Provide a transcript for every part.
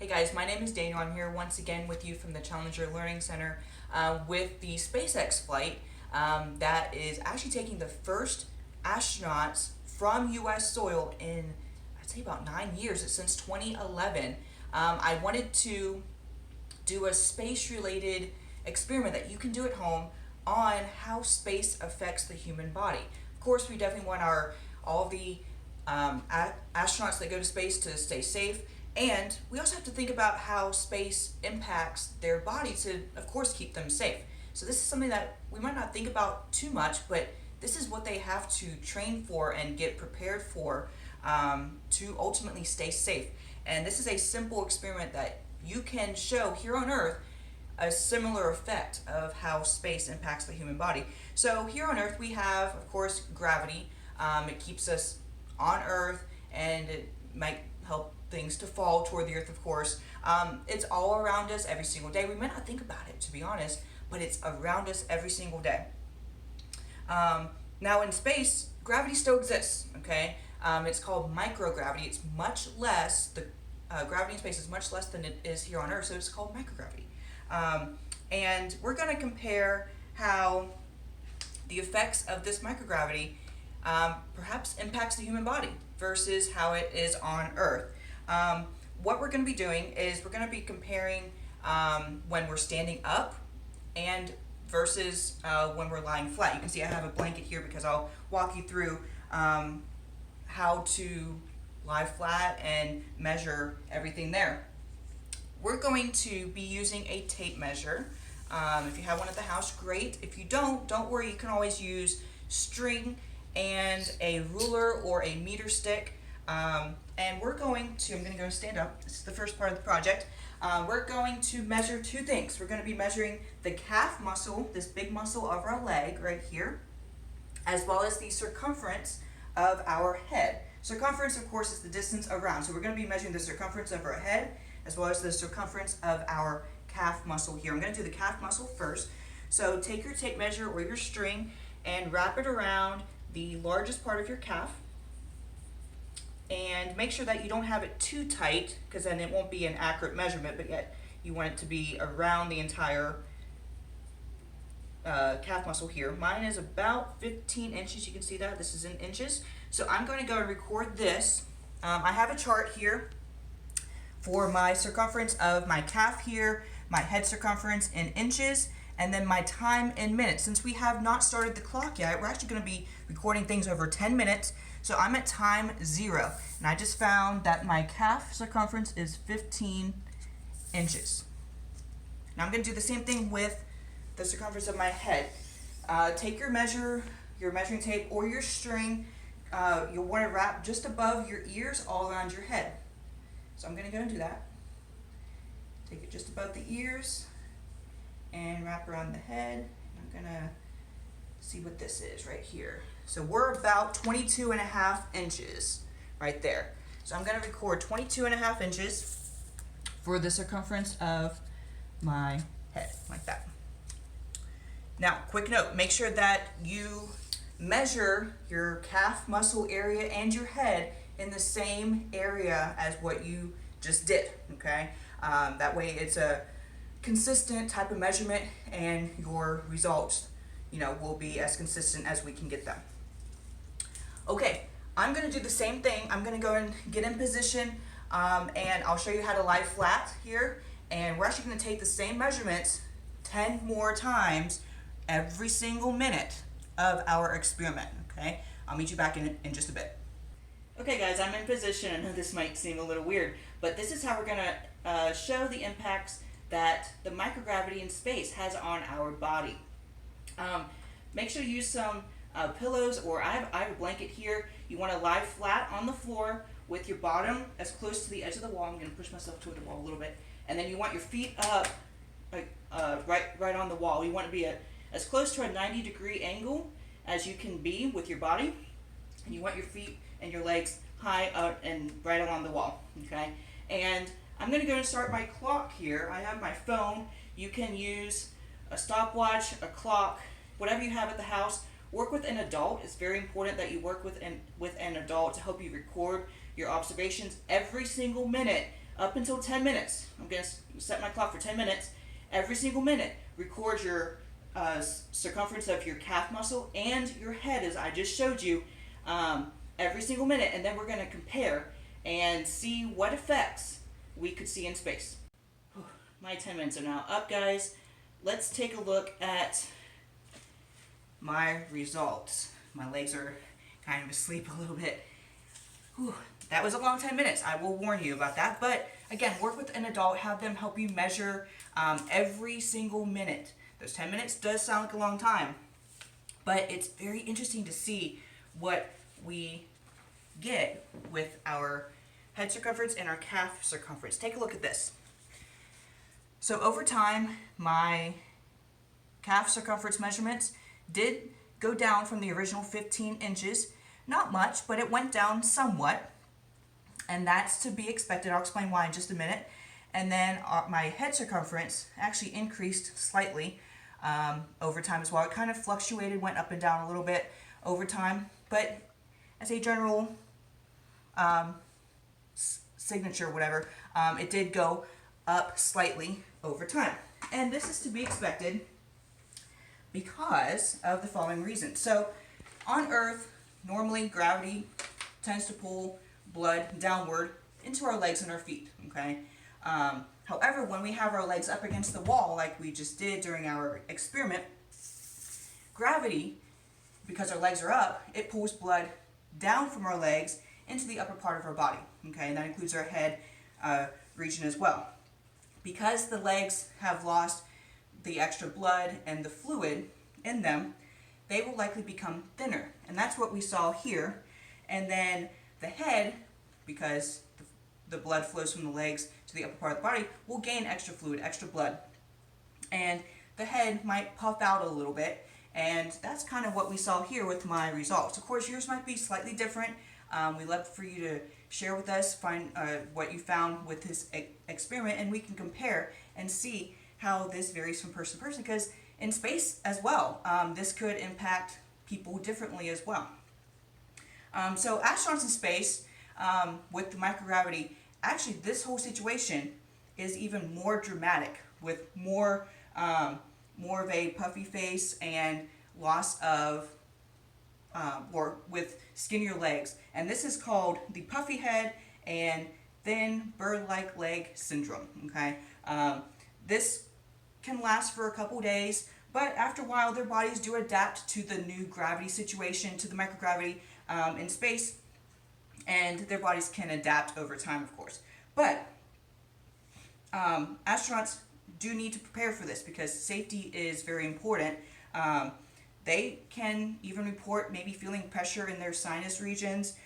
Hey guys, my name is Daniel. I'm here once again with you from the Challenger Learning Center with the SpaceX flight that is actually taking the first astronauts from U.S. soil in, I'd say, about 9 years. It's since 2011. I wanted to do a space-related experiment that you can do at home on how space affects the human body. Of course, we definitely want all the astronauts that go to space to stay safe, and we also have to think about how space impacts their body to, of course, keep them safe. So this is something that we might not think about too much, but this is what they have to train for and get prepared for to ultimately stay safe. And this is a simple experiment that you can show here on Earth a similar effect of how space impacts the human body. So here on Earth we have, of course, gravity. It keeps us on Earth, and it might help things to fall toward the Earth, of course. It's all around us every single day. We may not think about it, to be honest, but it's around us every single day. Now in space, gravity still exists, okay? It's called microgravity. It's much less, the gravity in space is much less than it is here on Earth, so it's called microgravity. And we're going to compare how the effects of this microgravity perhaps impacts the human body versus how it is on Earth. What we're going to be doing is we're going to be comparing when we're standing up and versus when we're lying flat. You can see I have a blanket here because I'll walk you through how to lie flat and measure everything there. We're going to be using a tape measure. If you have one at the house, great. If you don't worry, you can always use string and a ruler or a meter stick. And I'm going to go stand up. This is the first part of the project. We're going to measure two things. We're going to be measuring the calf muscle, this big muscle of our leg right here, as well as the circumference of our head. Circumference, of course, is the distance around. So we're going to be measuring the circumference of our head as well as the circumference of our calf muscle here. I'm going to do the calf muscle first. So take your tape measure or your string and wrap it around the largest part of your calf. And make sure that you don't have it too tight, because then it won't be an accurate measurement, but yet you want it to be around the entire calf muscle here. Mine is about 15 inches. You can see that. This is in inches. So I'm going to go and record this. I have a chart here for my circumference of my calf here, my head circumference in inches, and then my time in minutes. Since we have not started the clock yet, we're actually going to be recording things over 10 minutes. So I'm at time 0, and I just found that my calf circumference is 15 inches. Now I'm going to do the same thing with the circumference of my head. Take your measuring tape or your string. You'll want to wrap just above your ears all around your head. So I'm going to go and do that. Take it just above the ears and wrap around the head. I'm going to see what this is right here. So we're about 22.5 inches right there. So I'm going to record 22.5 inches for the circumference of my head, like that. Now, quick note, make sure that you measure your calf muscle area and your head in the same area as what you just did, okay? That way it's a consistent type of measurement, and your results, will be as consistent as we can get them. Okay, I'm going to do the same thing. I'm going to go and get in position, and I'll show you how to lie flat here, and we're actually going to take the same measurements 10 more times every single minute of our experiment, okay? I'll meet you back in just a bit. Okay guys, I'm in position. I know this might seem a little weird, but this is how we're going to show the impacts that the microgravity in space has on our body. Make sure you use some pillows, or I have a blanket here. You want to lie flat on the floor with your bottom as close to the edge of the wall. I'm going to push myself toward the wall a little bit. And then you want your feet up right on the wall. You want to be as close to a 90-degree angle as you can be with your body. And you want your feet and your legs high up and right along the wall, okay? And I'm going to go and start my clock here. I have my phone. You can use a stopwatch, a clock, whatever you have at the house. Work with an adult. It's very important that you work with an adult to help you record your observations every single minute up until 10 minutes. I'm going to set my clock for 10 minutes. Every single minute, record your circumference of your calf muscle and your head, as I just showed you, every single minute, and then we're going to compare and see what effects we could see in space. My 10 minutes are now up, guys. Let's take a look at my results. My legs are kind of asleep a little bit. Whew, that was a long 10 minutes. I will warn you about that. But again, work with an adult. Have them help you measure every single minute. Those 10 minutes does sound like a long time, but it's very interesting to see what we get with our head circumference and our calf circumference. Take a look at this. So over time, my calf circumference measurements did go down from the original 15 inches. Not much, but it went down somewhat, and that's to be expected. I'll explain why in just a minute. And then my head circumference actually increased slightly over time as well. It kind of fluctuated, went up and down a little bit over time, but as a general signature, whatever, it did go up slightly over time. And this is to be expected because of the following reasons. So on Earth, normally gravity tends to pull blood downward into our legs and our feet, okay? However, when we have our legs up against the wall, like we just did during our experiment, gravity, because our legs are up, it pulls blood down from our legs into the upper part of our body, okay? And that includes our head region as well. Because the legs have lost the extra blood and the fluid in them, they will likely become thinner. And that's what we saw here. And then the head, because the blood flows from the legs to the upper part of the body, will gain extra fluid, extra blood. And the head might puff out a little bit. And that's kind of what we saw here with my results. Of course, yours might be slightly different. We'd love for you to share with us, find what you found with this experiment, and we can compare and see how this varies from person to person, because in space as well, this could impact people differently as well. So astronauts in space with the microgravity, actually this whole situation is even more dramatic, with more of a puffy face and loss of or with skinnier legs. And this is called the puffy head and thin bird-like leg syndrome, okay? This can last for a couple days, but after a while their bodies do adapt to the new gravity situation, to the microgravity in space, and their bodies can adapt over time, of course. But astronauts do need to prepare for this because safety is very important. They can even report maybe feeling pressure in their sinus regions,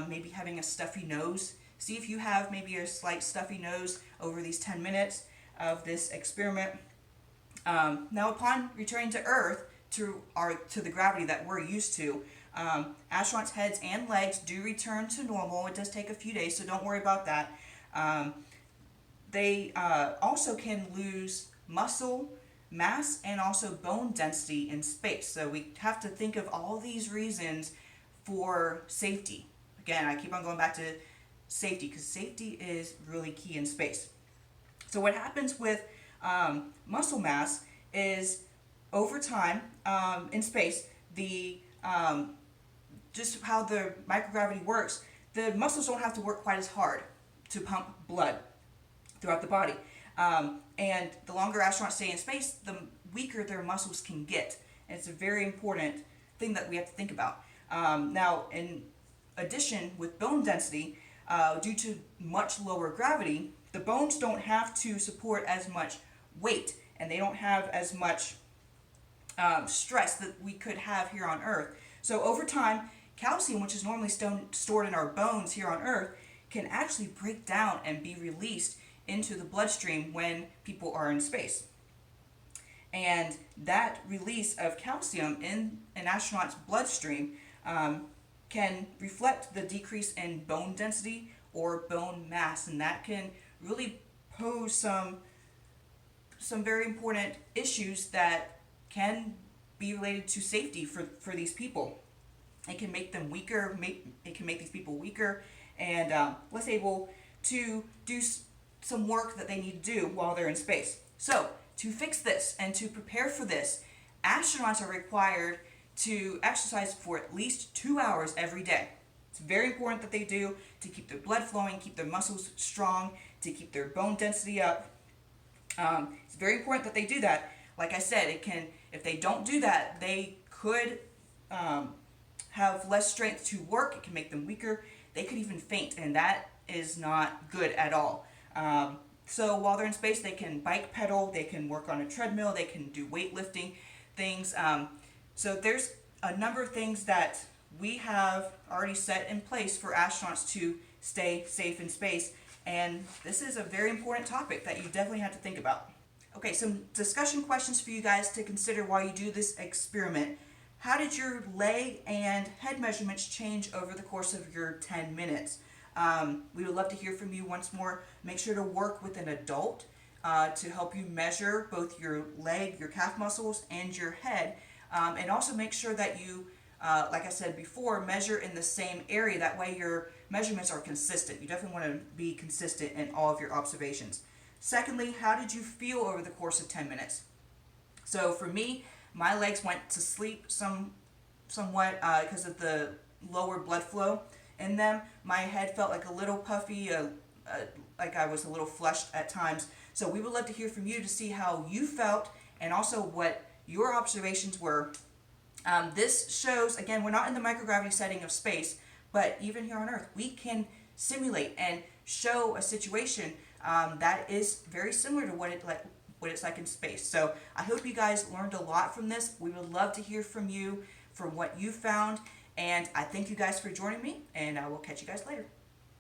maybe having a stuffy nose. See if you have maybe a slight stuffy nose over these 10 minutes of this experiment. Now, upon returning to Earth, to the gravity that we're used to, astronauts' heads and legs do return to normal. It does take a few days, so don't worry about that. They also can lose muscle mass and also bone density in space. So we have to think of all these reasons for safety. Again, I keep on going back to safety because safety is really key in space. So what happens with muscle mass is over time in space, the just how the microgravity works, the muscles don't have to work quite as hard to pump blood throughout the body. And the longer astronauts stay in space, the weaker their muscles can get. And it's a very important thing that we have to think about. Now, in addition, with bone density, due to much lower gravity, the bones don't have to support as much weight, and they don't have as much stress that we could have here on Earth. So over time, calcium, which is normally stored in our bones here on Earth, can actually break down and be released into the bloodstream when people are in space. And that release of calcium in an astronaut's bloodstream can reflect the decrease in bone density or bone mass, and that can really pose some very important issues that can be related to safety for these people. It can make them weaker, it can make these people weaker and less able to do some work that they need to do while they're in space. So to fix this and to prepare for this, astronauts are required to exercise for at least 2 hours every day. It's very important that they do to keep their blood flowing, keep their muscles strong, to keep their bone density up. It's very important that they do that. Like I said, if they don't do that, they could have less strength to work. It can make them weaker. They could even faint, and that is not good at all. So while they're in space, they can bike pedal, they can work on a treadmill, they can do weightlifting things. So there's a number of things that we have already set in place for astronauts to stay safe in space. And this is a very important topic that you definitely have to think about. Okay, some discussion questions for you guys to consider while you do this experiment. How did your leg and head measurements change over the course of your 10 minutes? We would love to hear from you once more. Make sure to work with an adult to help you measure both your leg, your calf muscles, and your head. And also make sure that you, like I said before, measure in the same area. That way your measurements are consistent. You definitely want to be consistent in all of your observations. Secondly, how did you feel over the course of 10 minutes? So for me, my legs went to sleep somewhat because of the lower blood flow in them. My head felt like a little puffy, like I was a little flushed at times. So we would love to hear from you to see how you felt and also what your observations were. This shows, again, we're not in the microgravity setting of space, but even here on Earth, we can simulate and show a situation that is very similar to what it's like in space. So I hope you guys learned a lot from this. We would love to hear from you, from what you found, and I thank you guys for joining me, and I will catch you guys later.